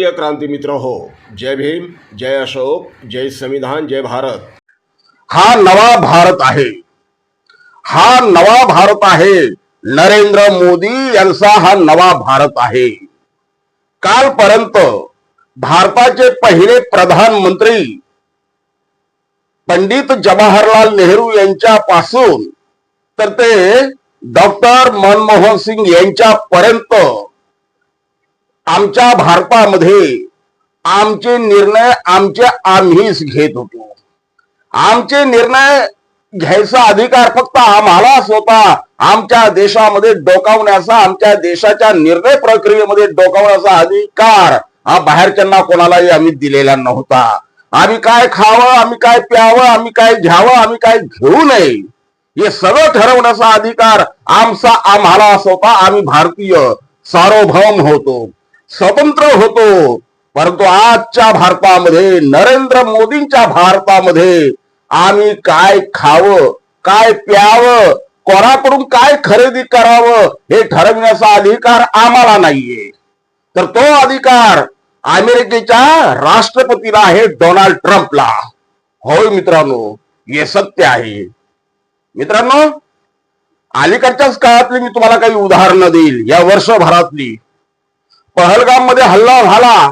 प्रिय क्रांती मित्र हो, जय भीम, जय अशोक, जय संविधान, जय भारत। हा नवा भारत आहे, हा नवा भारत आहे। नरेंद्र मोदी यांचा हा नवा भारत आहे। कालपर्यंत भारताचे पहिले प्रधानमंत्री पंडित जवाहरलाल नेहरू यांच्यापासून तर ते डॉक्टर मनमोहन सिंग यांच्यापर्यंत आमच्या भारतामध्ये आमचे निर्णय आम्हीच घेत होतो। आमचे निर्णय घ्यायचा अधिकार फक्त आम्हालाच होता। आमच्या देशामध्ये डोकावण्याचा, आमच्या देशाच्या निर्णय प्रक्रियेमध्ये डोकावण्याचा अधिकार हा बाहेरच्यांना कोणालाही आम्ही दिलेला नव्हता। आम्ही काय खावं, आम्ही काय प्यावं, आम्ही काय घ्यावं, आम्ही काय घेऊ नये, हे सगळं ठरवण्याचा अधिकार आम्हालाच होता। आम्ही भारतीय सार्वभौम होतो, स्वतंत्र होतो। परंतु आजच्या भारतामध्ये, नरेंद्र मोदींच्या भारतामध्ये आम्ही काय खावं, काय प्यावं, कोणाकडून काय खरेदी करावं हे ठरविण्याचा अधिकार आम्हाला नाहीये। तर तो अधिकार अमेरिकेच्या राष्ट्रपतीला आहे, डोनाल्ड ट्रम्पला। होय मित्रांनो, हे सत्य आहे। मित्रांनो, अलीकडच्याच काळातली मी तुम्हाला काही उदाहरणं देईल। या वर्षभरातली पहलगाम मध्ये हल्ला झाला,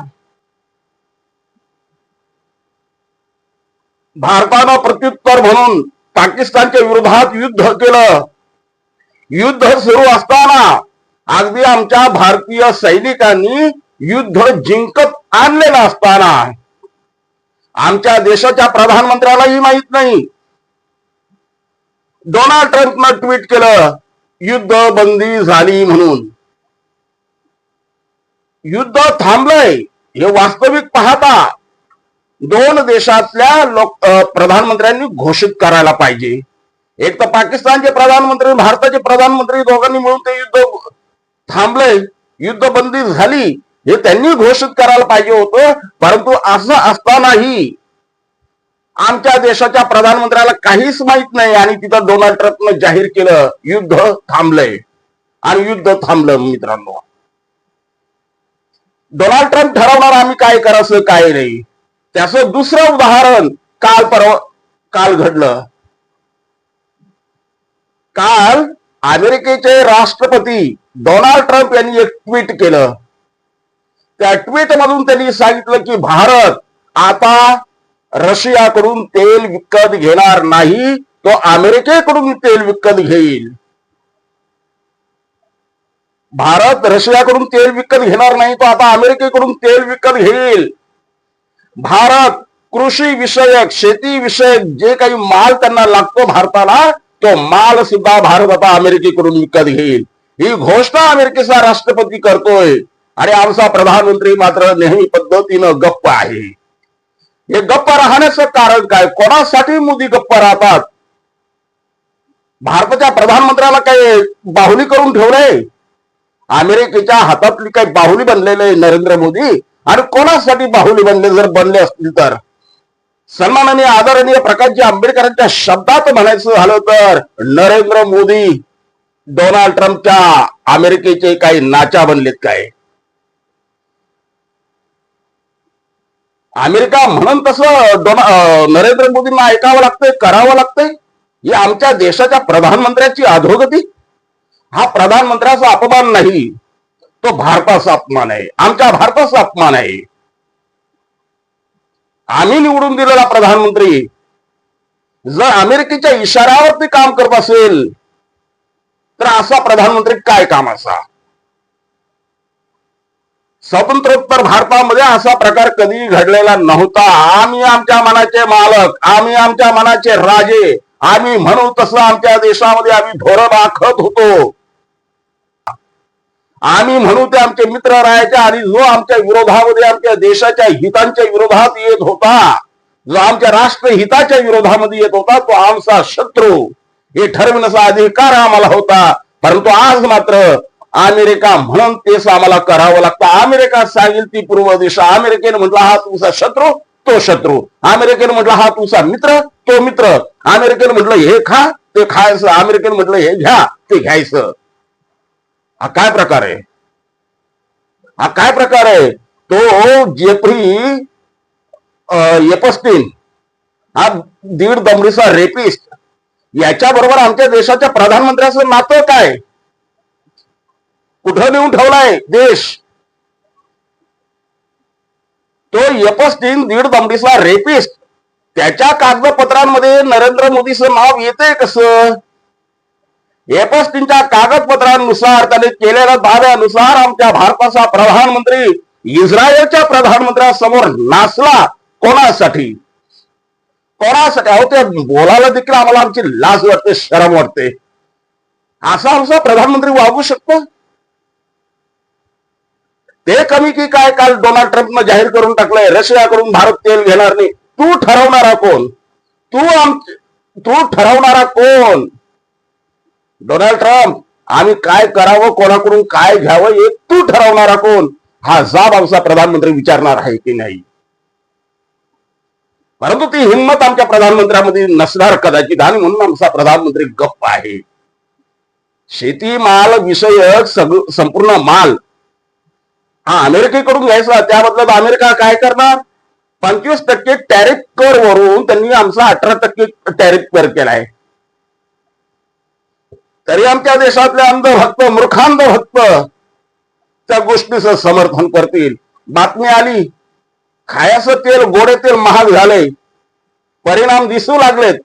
भारतानं प्रत्युत्तर म्हणून पाकिस्तानच्या विरोधात युद्ध केलं। युद्ध सुरू असताना अगदी आमच्या भारतीय सैनिकांनी युद्ध जिंकत आणलेलं असताना आमच्या देशाच्या प्रधानमंत्र्यालाही माहित नाही, डोनाल्ड ट्रम्पनं ट्विट केलं युद्ध बंदी झाली म्हणून। युद्ध थांबलंय हे वास्तविक पाहता दोन देशातल्या प्रधानमंत्र्यांनी घोषित करायला पाहिजे। एक तर पाकिस्तानचे प्रधानमंत्री, भारताचे प्रधानमंत्री दोघांनी मिळून ते युद्ध थांबलंय, युद्ध बंदी झाली हे त्यांनी घोषित करायला पाहिजे होतं। परंतु असं असतानाही आमच्या देशाच्या प्रधानमंत्र्याला काहीच माहित नाही आणि तिथं डोनाल्ड ट्रम्पनं जाहीर केलं युद्ध थांबलंय आणि युद्ध थांबलं। मित्रांनो, डोनाल्ड ट्रम्प ठरवणार आम्ही काय करायचं काय नाही। त्याचं दुसरं उदाहरण काल घडलं। काल अमेरिकेचे राष्ट्रपती डोनाल्ड ट्रम्प यांनी एक ट्विट केलं। त्या ट्विट मधून त्यांनी सांगितलं की भारत आता रशियाकडून तेल विकत घेणार नाही, तो अमेरिकेकडून तेल विकत घेईल। भारत रशियाकडून तेल विकत घेणार नाही, तो आता अमेरिकेकडून तेल विकत घेईल। भारत कृषी विषयक, शेती विषयक जे काही माल त्यांना लागतो भारताला, तो माल सुद्धा भारत आता अमेरिकेकडून विकत घेईल। ही घोषणा अमेरिकेचा राष्ट्रपती करतोय आणि आमचा प्रधानमंत्री मात्र नेहमी पद्धतीनं गप्प आहे। हे गप्प राहण्याचं कारण काय? कोणासाठी मोदी गप्प राहतात? भारताच्या प्रधानमंत्र्याला काही बाहुली करून ठेवलंय? अमेरिकेच्या हातातली काही बाहुली बनलेले नरेंद्र मोदी? आणि कोणासाठी बाहुली बनले? जर बनले असतील तर सन्माननीय आदरणीय प्रकाशजी आंबेडकरांच्या शब्दात म्हणायचं झालं तर नरेंद्र मोदी डोनाल्ड ट्रम्पच्या अमेरिकेचे काही नाचा बनलेत काय? अमेरिका म्हणून तसं नरेंद्र मोदींना ऐकावं लागतंय, करावं लागतंय? ही आमच्या देशाच्या प्रधानमंत्र्याची अधोगती। हा प्रधानमंत्र्याचा अपमान नाही, तो भारताचा अपमान आहे, आमच्या भारताचा अपमान आहे। आम्ही निवडून दिलेला प्रधानमंत्री जर अमेरिकेच्या इशाऱ्यावरती काम करत असेल तर असा प्रधानमंत्री काय कामाचा? स्वतंत्रोत्तर भारतामध्ये असा प्रकार कधी घडलेला नव्हता। आम्ही आमच्या मनाचे मालक, आम्ही आमच्या मनाचे राजे, आम्ही म्हणू तसं आमच्या देशामध्ये आम्ही धोरण आखत होतो। आम्ही म्हणू ते आमचे मित्र राहायचे आणि जो आमच्या विरोधामध्ये, आमच्या देशाच्या हितांच्या विरोधात येत होता, जो आमच्या राष्ट्रहिताच्या विरोधामध्ये येत होता, तो आमचा शत्रू हे ठरविण्याचा अधिकार आम्हाला होता। परंतु आज मात्र अमेरिका म्हणून तेच आम्हाला करावं लागतं। अमेरिका सांगेल ती पूर्व दिशा। अमेरिकेने म्हटलं हा तुझा शत्रू, तो शत्रू। अमेरिकेने म्हटलं हा तुझा मित्र, तो मित्र। अमेरिकेने म्हटलं हे खा, ते खायचं। अमेरिकेने म्हटलं हे घ्या, ते घ्यायचं। हा काय प्रकार आहे? हा काय प्रकार आहे? तो जेफ्री एपस्टीन हा दीड दमडीचा रेपिस्ट, याच्या बरोबर आमच्या देशाच्या प्रधानमंत्र्याचं नातं काय? कुठं नेऊन ठेवलाय देश? तो एपस्टीन दीड दमडीचा रेपिस्ट, त्याच्या कागदपत्रांमध्ये नरेंद्र मोदीचं नाव येते कसं? एपस्टीनच्या कागदपत्रांनुसार त्याने केलेल्या दाव्यानुसार आमच्या भारताचा प्रधानमंत्री इस्रायलच्या प्रधानमंत्र्यासमोर नाचला. कोणासाठी? कोणासाठी? अहो, ते बोलायला देखील आम्हाला आमची लाज वाटते, शरम वाटते. असा आमचा प्रधानमंत्री वागू शकतो? ते कमी की काय? काल डोनाल्ड ट्रम्पनं जाहीर करून टाकलंय रशियाकडून भारत तेल घेणार नाही. तू ठरवणारा कोण? तू ठरवणारा कोण? डोनाल्ड ट्रम्प, आम्ही काय करावं, कोणाकडून काय घ्यावं हे तू ठरवणारा कोण? हा जाब आमचा प्रधानमंत्री विचारणार आहे की नाही? परंतु ती हिंमत आमच्या प्रधानमंत्र्यामध्ये नसणार कदाचित, आणि म्हणून आमचा प्रधानमंत्री गप्प आहे. शेतीमाल विषयक संपूर्ण माल हा अमेरिकेकडून घ्यायचा, त्याबद्दल अमेरिका काय करणार? 25% टॅरिफ कर वरून त्यांनी आमचा 18% टॅरिफ कर केलाय. तरी आमच्या देशातले अंधभक्त, मूर्खांधभक्त त्या गोष्टीचं समर्थन करतील. बातमी आली, खायचं तेल, गोडे तेल महाग झाले, परिणाम दिसू लागलेत.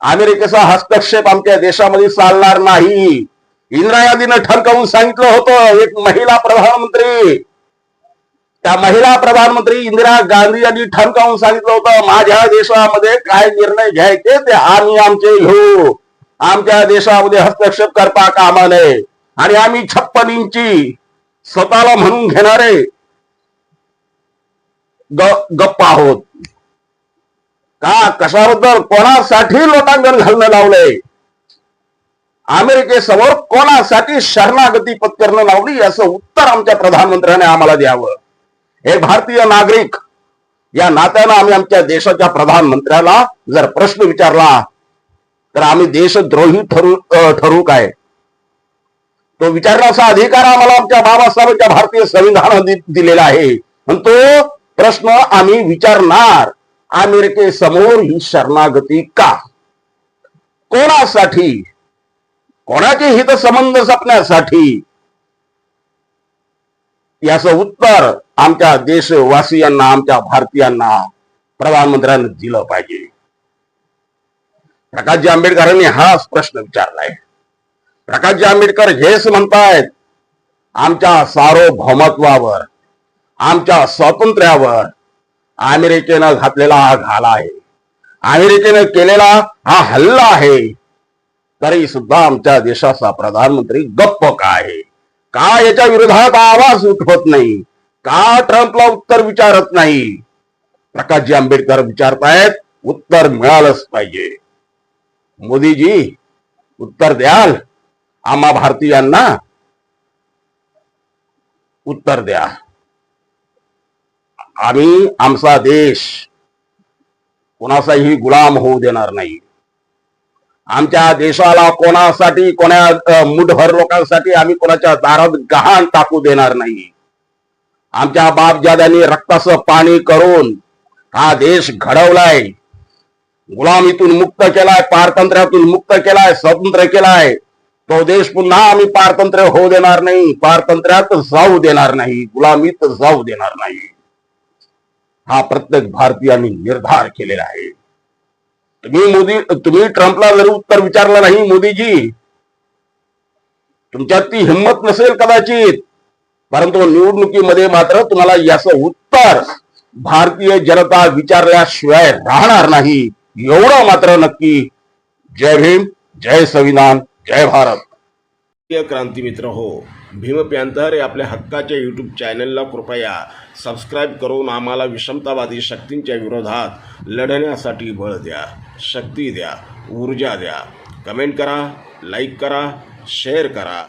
अमेरिकेचा हस्तक्षेप आमच्या देशामध्ये चालणार नाही. इंदिरा गांधीनं ठणकावून सांगितलं होतं, एक महिला प्रधानमंत्री, त्या महिला प्रधानमंत्री इंदिरा गांधी यांनी ठणकावून सांगितलं होतं, माझ्या देशामध्ये काय निर्णय घ्यायचे ते आम्ही आमचे घेऊ, आमच्या देशामध्ये हस्तक्षेप करता कामा नये. आणि आम्ही 56 इंची स्वतःला म्हणून घेणारे गप्प आहोत का? कशाबद्दल? कोणासाठी लोटांगण घालणं लावलंय? अमेरिकेसमोर कोणासाठी शरणागती पत्करणं लावली? याचं उत्तर आमच्या प्रधानमंत्र्याने आम्हाला द्यावं. एक भारतीय नागरिक या नात्यानं आम्ही आमच्या देशाच्या प्रधानमंत्र्याला जर प्रश्न विचारला तर आम्ही देशद्रोही ठरू काय? तो विचारण्याचा अधिकार आम्हाला आमच्या बाबासाहेबांच्या भारतीय संविधानाने दिलेला आहे, आणि तो प्रश्न आम्ही विचारणार. अमेरिकेसमोर ही शरणागती का? कोणासाठी? कोणाचे हितसंबंध जपण्यासाठी? याचं उत्तर आमच्या देशवासियांना, आमच्या भारतीयांना प्रधानमंत्र्यांनी दिलं पाहिजे. प्रकाशजी आंबेडकरांनी हाच प्रश्न विचारलाय. प्रकाशजी आंबेडकर हेच म्हणतायत, आमच्या सार्वभौमत्वावर, आमच्या स्वातंत्र्यावर अमेरिकेनं घातलेला हा घाला आहे, अमेरिकेनं केलेला हा हल्ला आहे. तरी सुद्धा आमच्या देशाचा प्रधानमंत्री गप्प का आहे? का याच्या विरोधात आवाज उठवत नाही? का ट्रम्पला उत्तर विचारत नाही? प्रकाशजी आंबेडकर विचारतायत, उत्तर मिळालंच पाहिजे. मोदीजी, उत्तर द्याल आम्हा भारतीयांना? उत्तर द्या. आम्ही आमचा देश कोणाचाही गुलाम होऊ देणार नाही. आमच्या देशाला कोणासाठी, कोणा मुठभर लोकांसाठी आम्ही कोणाच्या दारात गहाण टाकू देणार नाही. आमच्या बापजाद्यांनी रक्ताचं पाणी करून हा देश घडवलाय, गुलामीतून मुक्त केलाय, पारतंत्र्यातून मुक्त केलाय, स्वतंत्र केलाय. तो देश पुन्हा आम्ही पारतंत्र्य होऊ देणार नाही, पारतंत्र्यात जाऊ देणार नाही, गुलामीत जाऊ देणार नाही. हा प्रत्येक भारतीयांनी निर्धार केलेला आहे. तुम्ही ट्रम्पला जरी उत्तर विचारलं नाही, मोदीजी, तुमच्यात ती हिंमत नसेल कदाचित, परंतु निवडणुकीमध्ये मात्र तुम्हाला याचं उत्तर भारतीय जनता विचारल्याशिवाय राहणार नाही, एवढं मात्र नक्की. जय भीम, जय संविधान, जय भारत. क्रांती मित्र हो, भीम पॅन्थर या आपल्या हक्काच्या यूट्यूब चॅनलला कृपया सबस्क्राईब करून आम्हाला विषमतावादी शक्तींच्या विरोधात लढण्यासाठी बळ द्या, शक्ती द्या, ऊर्जा द्या. कमेंट करा, लाईक करा, शेअर करा.